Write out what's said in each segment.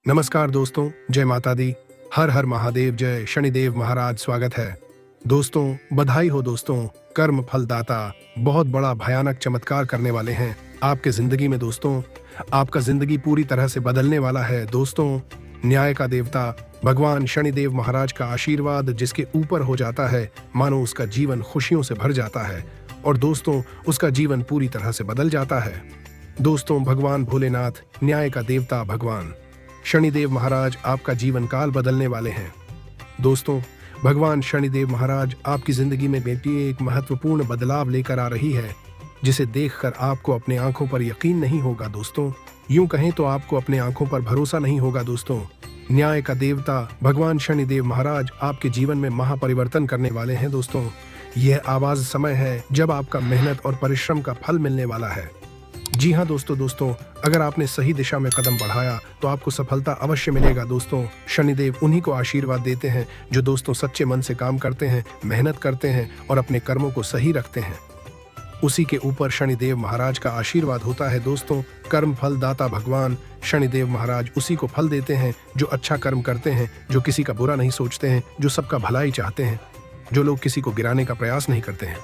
नमस्कार दोस्तों, जय माता दी। हर हर महादेव, जय शनिदेव महाराज। स्वागत है दोस्तों। बधाई हो दोस्तों। कर्म फलदाता बहुत बड़ा भयानक चमत्कार करने वाले हैं आपके जिंदगी में दोस्तों। आपका जिंदगी पूरी तरह से बदलने वाला है दोस्तों। न्याय का देवता भगवान शनिदेव महाराज का आशीर्वाद जिसके ऊपर हो जाता है, मानो उसका जीवन खुशियों से भर जाता है और दोस्तों उसका जीवन पूरी तरह से बदल जाता है। दोस्तों, भगवान भोलेनाथ, न्याय का देवता भगवान शनिदेव महाराज आपका जीवन काल बदलने वाले हैं। दोस्तों, भगवान शनिदेव महाराज आपकी जिंदगी में बेटी एक महत्वपूर्ण बदलाव लेकर आ रही है, जिसे देखकर आपको अपने आंखों पर यकीन नहीं होगा दोस्तों। यूं कहें तो आपको अपने आंखों पर भरोसा नहीं होगा दोस्तों। न्याय का देवता भगवान शनिदेव महाराज आपके जीवन में महापरिवर्तन करने वाले हैं दोस्तों। यह आवाज समय है जब आपका मेहनत और परिश्रम का फल मिलने वाला है। जी हाँ दोस्तों, अगर आपने सही दिशा में कदम बढ़ाया तो आपको सफलता अवश्य मिलेगा दोस्तों। शनिदेव उन्हीं को आशीर्वाद देते हैं जो दोस्तों सच्चे मन से काम करते हैं, मेहनत करते हैं और अपने कर्मों को सही रखते हैं। उसी के ऊपर शनिदेव महाराज का आशीर्वाद होता है दोस्तों। कर्म फल दाता भगवान शनिदेव महाराज उसी को फल देते हैं जो अच्छा कर्म करते हैं, जो किसी का बुरा नहीं सोचते हैं, जो सबका भलाई चाहते हैं, जो लोग किसी को गिराने का प्रयास नहीं करते हैं।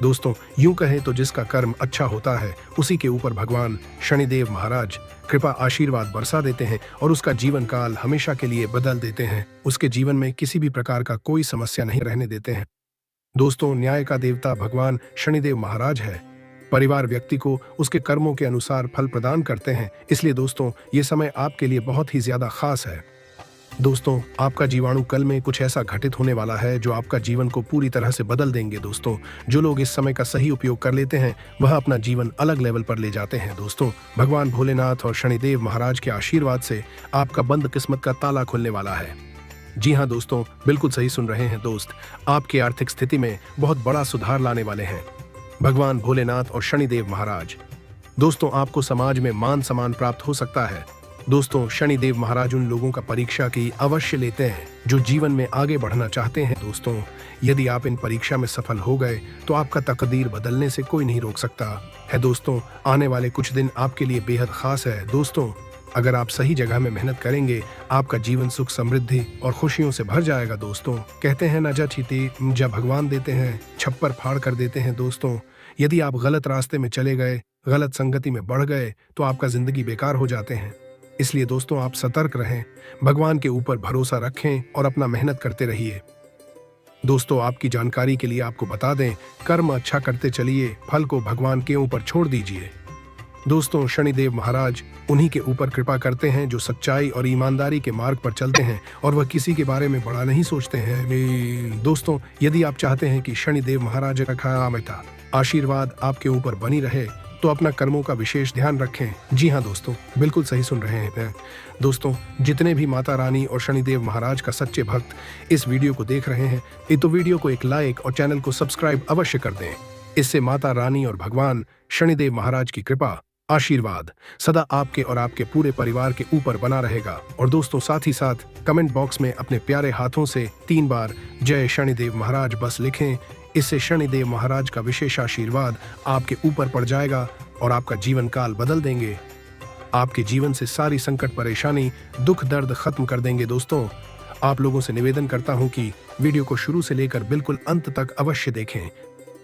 दोस्तों, यूं कहें तो जिसका कर्म अच्छा होता है उसी के ऊपर भगवान शनिदेव महाराज कृपा आशीर्वाद बरसा देते हैं और उसका जीवन काल हमेशा के लिए बदल देते हैं। उसके जीवन में किसी भी प्रकार का कोई समस्या नहीं रहने देते हैं। दोस्तों, न्याय का देवता भगवान शनिदेव महाराज है। परिवार व्यक्ति को उसके कर्मों के अनुसार फल प्रदान करते हैं। इसलिए दोस्तों, ये समय आपके लिए बहुत ही ज्यादा खास है। दोस्तों, आपका जीवाणु कल में कुछ ऐसा घटित होने वाला है जो आपका जीवन को पूरी तरह से बदल देंगे दोस्तों। जो लोग इस समय का सही उपयोग कर लेते हैं वह अपना जीवन अलग लेवल पर ले जाते हैं दोस्तों। भगवान भोलेनाथ और शनिदेव महाराज के आशीर्वाद से आपका बंद किस्मत का ताला खुलने वाला है। जी हाँ दोस्तों, बिल्कुल सही सुन रहे हैं दोस्त। आपकी आर्थिक स्थिति में बहुत बड़ा सुधार लाने वाले हैं भगवान भोलेनाथ और शनिदेव महाराज। दोस्तों, आपको समाज में मान सम्मान प्राप्त हो सकता है। दोस्तों, शनिदेव महाराज उन लोगों का परीक्षा की अवश्य लेते हैं जो जीवन में आगे बढ़ना चाहते हैं दोस्तों। यदि आप इन परीक्षा में सफल हो गए तो आपका तकदीर बदलने से कोई नहीं रोक सकता है दोस्तों। आने वाले कुछ दिन आपके लिए बेहद खास है दोस्तों। अगर आप सही जगह में मेहनत करेंगे, आपका जीवन सुख समृद्धि और खुशियों से भर जाएगा दोस्तों। कहते हैं न जा चीती जब भगवान देते हैं, छप्पर फाड़ कर देते हैं दोस्तों। यदि आप गलत रास्ते में चले गए, गलत संगति में बढ़ गए तो आपका जिंदगी बेकार हो जाते हैं। इसलिए दोस्तों, आप सतर्क रहें, भगवान के ऊपर भरोसा रखें और अपना मेहनत करते रहिए। दोस्तों, आपकी जानकारी के लिए आपको बता दें, कर्म अच्छा करते चलिए, फल को भगवान के ऊपर छोड़ दीजिए। दोस्तों, शनिदेव महाराज उन्हीं के ऊपर कृपा करते हैं जो सच्चाई और ईमानदारी के मार्ग पर चलते हैं और वह किसी के बारे में बड़ा नहीं सोचते हैं। दोस्तों, यदि आप चाहते हैं कि शनिदेव महाराज का आशीर्वाद आपके ऊपर बनी रहे तो अपना कर्मों का विशेष ध्यान रखें। जी हाँ दोस्तों, बिल्कुल सही सुन रहे हैं दोस्तों। जितने भी माता रानी और शनिदेव महाराज का सच्चे भक्त इस वीडियो को देख रहे हैं तो वीडियो को एक लाइक और चैनल को सब्सक्राइब अवश्य कर दें। इससे माता रानी और भगवान शनिदेव महाराज की कृपा आशीर्वाद सदा आपके और आपके पूरे परिवार के ऊपर बना रहेगा। और दोस्तों, साथ ही साथ कमेंट बॉक्स में अपने प्यारे हाथों से 3 बार जय शनिदेव महाराज बस लिखें। इससे शनिदेव महाराज का विशेष आशीर्वाद आपके ऊपर पड़ जाएगा और आपका जीवन काल बदल देंगे। आपके जीवन से सारी संकट परेशानी दुख दर्द खत्म कर देंगे दोस्तों। आप लोगों से निवेदन करता हूं कि वीडियो को शुरू से लेकर बिल्कुल अंत तक अवश्य देखें।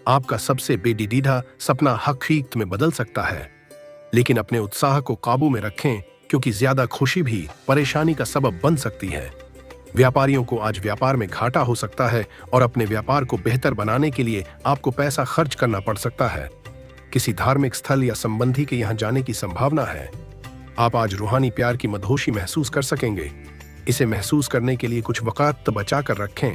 आपका सबसे बेडीडीधा सपना हकीकत में बदल सकता है, लेकिन अपने उत्साह को काबू में रखें क्योंकि ज्यादा खुशी भी परेशानी का सबब बन सकती है। व्यापारियों को आज व्यापार में घाटा हो सकता है और अपने व्यापार को बेहतर बनाने के लिए आपको पैसा खर्च करना पड़ सकता है। किसी धार्मिक स्थल या संबंधी के यहाँ जाने की संभावना है। आप आज रूहानी प्यार की मदहोशी महसूस कर सकेंगे। इसे महसूस करने के लिए कुछ वक़्त बचा कर रखें।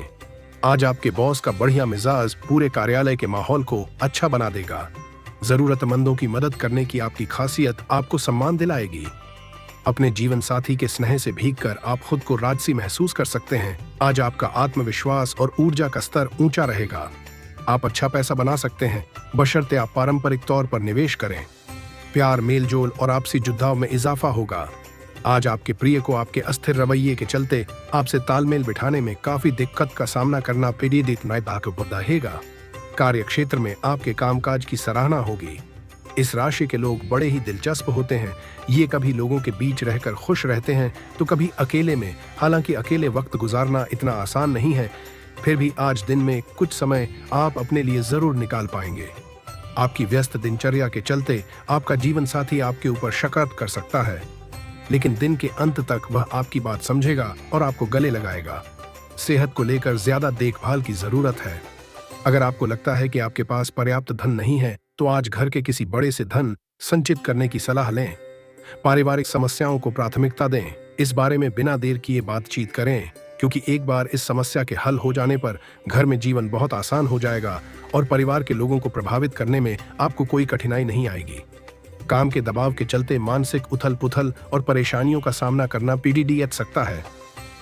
आज आपके बॉस का बढ़िया मिजाज पूरे कार्यालय के माहौल को अच्छा बना देगा। जरूरतमंदों की मदद करने की आपकी खासियत आपको सम्मान दिलाएगी। अपने जीवन साथी के स्नेह से भीगकर आप खुद को राजसी महसूस कर सकते हैं। आज आपका आत्मविश्वास और ऊर्जा का स्तर ऊंचा रहेगा। आप अच्छा पैसा बना सकते हैं, बशर्ते आप पारंपरिक तौर पर निवेश करें। प्यार, मेलजोल और आपसी जुड़ाव में इजाफा होगा। आज आपके प्रिय को आपके अस्थिर रवैये के चलते आपसे तालमेल बिठाने में काफी दिक्कत का सामना करना पड़ेगा। कार्य क्षेत्र में आपके कामकाज की सराहना होगी। इस राशि के लोग बड़े ही दिलचस्प होते हैं। ये कभी लोगों के बीच रहकर खुश रहते हैं तो कभी अकेले में। हालांकि अकेले वक्त गुजारना इतना आसान नहीं है, फिर भी आज दिन में कुछ समय आप अपने लिए जरूर निकाल पाएंगे। आपकी व्यस्त दिनचर्या के चलते आपका जीवन साथी आपके ऊपर शकत कर सकता है, लेकिन दिन के अंत तक वह आपकी बात समझेगा और आपको गले लगाएगा। सेहत को लेकर ज्यादा देखभाल की जरूरत है। अगर आपको लगता है कि आपके पास पर्याप्त धन नहीं है तो आज घर के किसी बड़े से धन संचित करने की सलाह लें। पारिवारिक समस्याओं को प्राथमिकता दें। इस बारे में बिना देर किए बातचीत करें, क्योंकि एक बार इस समस्या के हल हो जाने पर घर में जीवन बहुत आसान हो जाएगा और परिवार के लोगों को प्रभावित करने में आपको कोई कठिनाई नहीं आएगी। काम के दबाव के चलते मानसिक उथल पुथल और परेशानियों का सामना करना पीड़ित सकता है।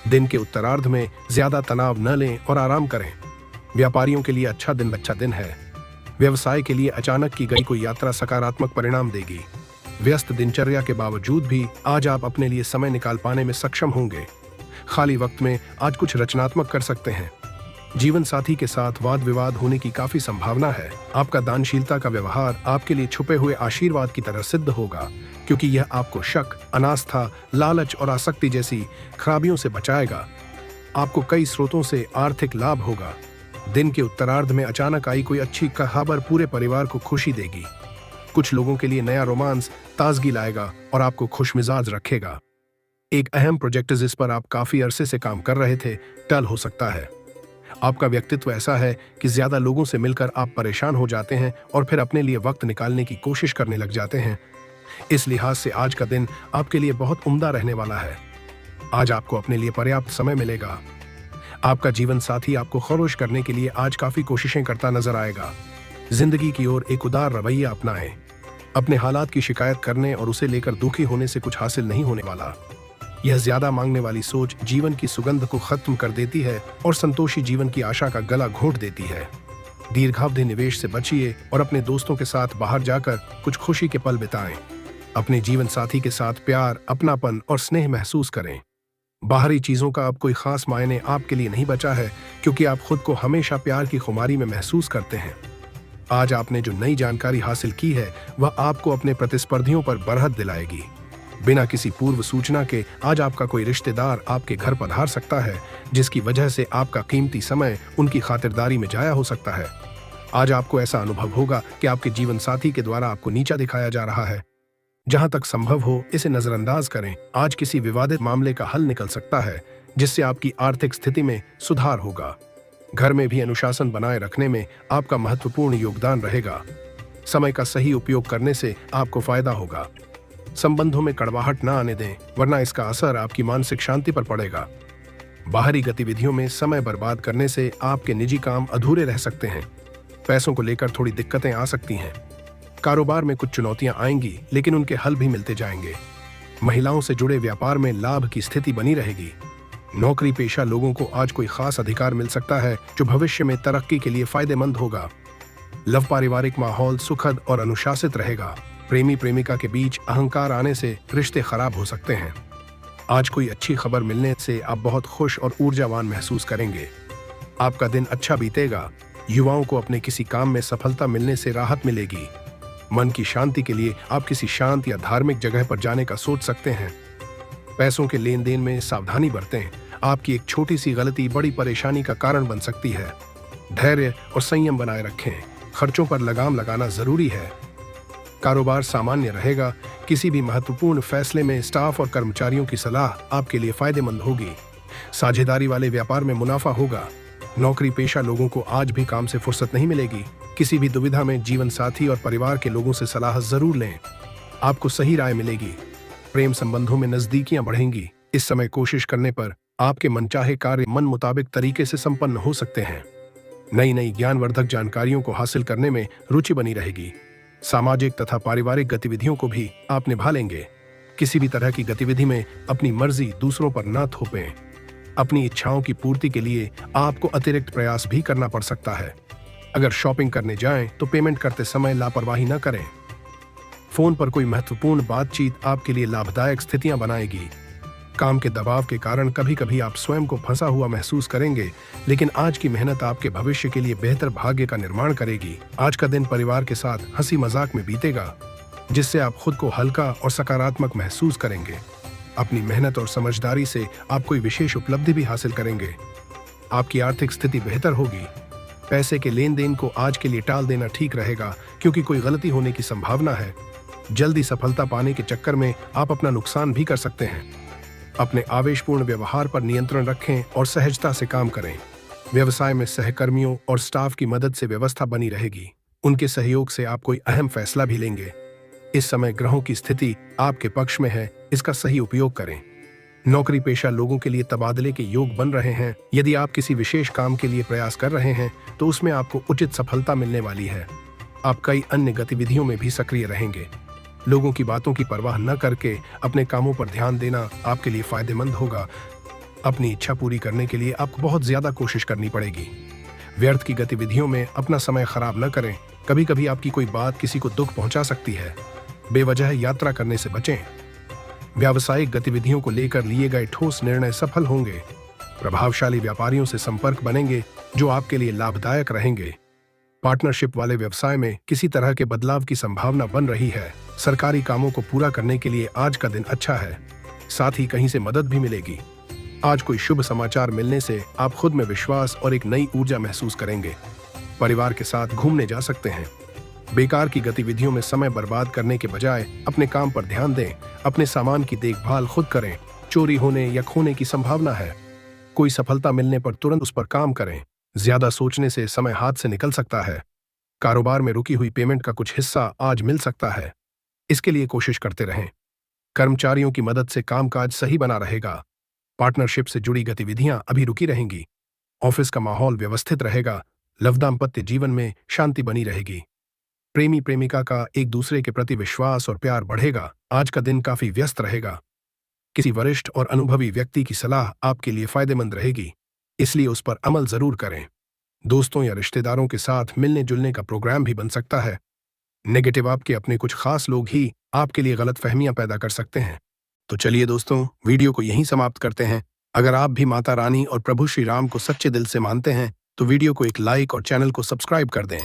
दिन के उत्तरार्ध में ज्यादा तनाव न लें और आराम करें। व्यापारियों के लिए अच्छा दिन है। व्यवसाय के लिए अचानक की गई कोई यात्रा सकारात्मक परिणाम देगी। व्यस्त दिनचर्या के बावजूद भी आज आप अपने लिए समय निकाल पाने में सक्षम होंगे। खाली वक्त में आज कुछ रचनात्मक कर सकते हैं। जीवन साथी के साथ वाद विवाद होने की काफी संभावना है। आपका दानशीलता का व्यवहार आपके लिए छुपे हुए आशीर्वाद की तरह सिद्ध होगा, क्योंकि यह आपको शक, अनास्था, लालच और आसक्ति जैसी खराबियों से बचाएगा। आपको कई स्रोतों से आर्थिक लाभ होगा। दिन के उत्तरार्ध में अचानक आई कोई अच्छी खबर पूरे परिवार को खुशी देगी। कुछ लोगों के लिए नया रोमांस ताजगी लाएगा और आपको खुशमिजाज रखेगा। एक अहम प्रोजेक्ट जिस पर आप काफी अरसे से काम कर रहे थे टल हो सकता है। आपका व्यक्तित्व ऐसा है कि ज्यादा लोगों से मिलकर आप परेशान हो जाते हैं और फिर अपने लिए वक्त निकालने की कोशिश करने लग जाते हैं। इस लिहाज से आज का दिन आपके लिए बहुत उम्दा रहने वाला है। आज आपको अपने लिए पर्याप्त समय मिलेगा। आपका जीवन साथी आपको खुश करने के लिए आज काफी कोशिशें करता नजर आएगा। जिंदगी की ओर एक उदार रवैया अपनाएं। अपने हालात की शिकायत करने और उसे लेकर दुखी होने से कुछ हासिल नहीं होने वाला। यह ज्यादा मांगने वाली सोच जीवन की सुगंध को खत्म कर देती है और संतोषी जीवन की आशा का गला घोंट देती है। दीर्घावधि निवेश से बचिए और अपने दोस्तों के साथ बाहर जाकर कुछ खुशी के पल बिताएं। अपने जीवन साथी के साथ प्यार, अपनापन और स्नेह महसूस करें। बाहरी चीजों का अब कोई खास मायने आपके लिए नहीं बचा है, क्योंकि आप खुद को हमेशा प्यार की खुमारी में महसूस करते हैं। आज आपने जो नई जानकारी हासिल की है वह आपको अपने प्रतिस्पर्धियों पर बरहत दिलाएगी। बिना किसी पूर्व सूचना के आज आपका कोई रिश्तेदार आपके घर पधार सकता है, जिसकी वजह से आपका कीमती समय उनकी खातिरदारी में जाया हो सकता है। आज आपको ऐसा अनुभव होगा कि आपके जीवन साथी के द्वारा आपको नीचा दिखाया जा रहा है। जहां तक संभव हो इसे नजरअंदाज करें। आज किसी विवादित मामले का हल निकल सकता है, जिससे आपकी आर्थिक स्थिति में सुधार होगा। घर में भी अनुशासन बनाए रखने में आपका महत्वपूर्ण योगदान रहेगा। समय का सही उपयोग करने से आपको फायदा होगा। संबंधों में कड़वाहट न आने दें, वरना इसका असर आपकी मानसिक शांति पर पड़ेगा। बाहरी गतिविधियों में समय बर्बाद करने से आपके निजी काम अधूरे रह सकते हैं। पैसों को लेकर थोड़ी दिक्कतें आ सकती हैं। कारोबार में कुछ चुनौतियां आएंगी, लेकिन उनके हल भी मिलते जाएंगे। महिलाओं से जुड़े व्यापार में लाभ की स्थिति बनी रहेगी। नौकरी पेशा लोगों को आज कोई खास अधिकार मिल सकता है जो भविष्य में तरक्की के लिए फायदेमंद होगा। लव पारिवारिक माहौल सुखद और अनुशासित रहेगा। प्रेमी प्रेमिका के बीच अहंकार आने से रिश्ते खराब हो सकते हैं। आज कोई अच्छी खबर मिलने से आप बहुत खुश और ऊर्जावान महसूस करेंगे। आपका दिन अच्छा बीतेगा। युवाओं को अपने किसी काम में सफलता मिलने से राहत मिलेगी। मन की शांति के लिए आप किसी शांत या धार्मिक जगह पर जाने का सोच सकते हैं। पैसों के लेन देन में सावधानी बरतें। आपकी एक छोटी सी गलती बड़ी परेशानी का कारण बन सकती है। धैर्य और संयम बनाए रखें। खर्चों पर लगाम लगाना जरूरी है। कारोबार सामान्य रहेगा। किसी भी महत्वपूर्ण फैसले में स्टाफ और कर्मचारियों की सलाह आपके लिए फायदेमंद होगी। साझेदारी वाले व्यापार में मुनाफा होगा। नौकरी पेशा लोगों को आज भी काम से फुर्सत नहीं मिलेगी। किसी भी दुविधा में जीवन साथी और परिवार के लोगों से सलाह जरूर लें। आपको सही राय मिलेगी। प्रेम संबंधों में नजदीकियां बढ़ेंगी। इस समय कोशिश करने पर आपके मनचाहे कार्य मन मुताबिक तरीके से संपन्न हो सकते हैं। नई नई ज्ञानवर्धक जानकारियों को हासिल करने में रुचि बनी रहेगी। सामाजिक तथा पारिवारिक गतिविधियों को भी आप निभा लेंगे। किसी भी तरह की गतिविधि में अपनी मर्जी दूसरों पर न थोपें। अपनी इच्छाओं की पूर्ति के लिए आपको अतिरिक्त प्रयास भी करना पड़ सकता है। अगर शॉपिंग करने जाएं तो पेमेंट करते समय लापरवाही न करें। फोन पर कोई महत्वपूर्ण बातचीत आपके लिए लाभदायक स्थितियां बनाएगी। काम के दबाव के कारण कभी कभी आप स्वयं को फंसा हुआ महसूस करेंगे, लेकिन आज की मेहनत आपके भविष्य के लिए बेहतर भाग्य का निर्माण करेगी। आज का दिन परिवार के साथ हंसी मजाक में बीतेगा, जिससे आप खुद को हल्का और सकारात्मक महसूस करेंगे। अपनी मेहनत और समझदारी से आप कोई विशेष उपलब्धि भी हासिल करेंगे। आपकी आर्थिक स्थिति बेहतर होगी। पैसे के लेन देन को आज के लिए टाल देना ठीक रहेगा, क्योंकि कोई गलती होने की संभावना है। जल्दी सफलता पाने के चक्कर में आप अपना नुकसान भी कर सकते हैं। अपने आवेशपूर्ण व्यवहार पर नियंत्रण रखें और सहजता से काम करें। व्यवसाय में सहकर्मियों और स्टाफ की मदद से व्यवस्था बनी रहेगी। उनके सहयोग से आप कोई अहम फैसला भी लेंगे। इस समय ग्रहों की स्थिति आपके पक्ष में है, इसका सही उपयोग करें। नौकरी पेशा लोगों के लिए तबादले के योग बन रहे हैं। यदि आप किसी विशेष काम के लिए प्रयास कर रहे हैं तो उसमें आपको उचित सफलता मिलने वाली है। आप कई अन्य गतिविधियों में भी सक्रिय रहेंगे। लोगों की बातों की परवाह न करके अपने कामों पर ध्यान देना आपके लिए फायदेमंद होगा। अपनी इच्छा पूरी करने के लिए आपको बहुत ज्यादा कोशिश करनी पड़ेगी। व्यर्थ की गतिविधियों में अपना समय खराब न करें। कभी कभी आपकी कोई बात किसी को दुख पहुंचा सकती है। बेवजह यात्रा करने से बचें। व्यावसायिक गतिविधियों को लेकर लिए गए ठोस निर्णय सफल होंगे। प्रभावशाली व्यापारियों से संपर्क बनेंगे जो आपके लिए लाभदायक रहेंगे। पार्टनरशिप वाले व्यवसाय में किसी तरह के बदलाव की संभावना बन रही है। सरकारी कामों को पूरा करने के लिए आज का दिन अच्छा है। साथ ही कहीं से मदद भी मिलेगी। आज कोई शुभ समाचार मिलने से आप खुद में विश्वास और एक नई ऊर्जा महसूस करेंगे। परिवार के साथ घूमने जा सकते हैं। बेकार की गतिविधियों में समय बर्बाद करने के बजाय अपने काम पर ध्यान दें। अपने सामान की देखभाल खुद करें। चोरी होने या खोने की संभावना है। कोई सफलता मिलने पर तुरंत उस पर काम करें। ज्यादा सोचने से समय हाथ से निकल सकता है। कारोबार में रुकी हुई पेमेंट का कुछ हिस्सा आज मिल सकता है। इसके लिए कोशिश करते रहें। कर्मचारियों की मदद से कामकाज सही बना रहेगा। पार्टनरशिप से जुड़ी गतिविधियां अभी रुकी रहेंगी। ऑफिस का माहौल व्यवस्थित रहेगा। लव दाम्पत्य जीवन में शांति बनी रहेगी। प्रेमी प्रेमिका का एक दूसरे के प्रति विश्वास और प्यार बढ़ेगा। आज का दिन काफी व्यस्त रहेगा। किसी वरिष्ठ और अनुभवी व्यक्ति की सलाह आपके लिए फायदेमंद रहेगी, इसलिए उस पर अमल जरूर करें। दोस्तों या रिश्तेदारों के साथ मिलने जुलने का प्रोग्राम भी बन सकता है। नेगेटिव आपके अपने कुछ खास लोग ही आपके लिए गलत फहमियां पैदा कर सकते हैं। तो चलिए दोस्तों, वीडियो को यहीं समाप्त करते हैं। अगर आप भी माता रानी और प्रभु श्री राम को सच्चे दिल से मानते हैं तो वीडियो को एक लाइक और चैनल को सब्सक्राइब कर दें।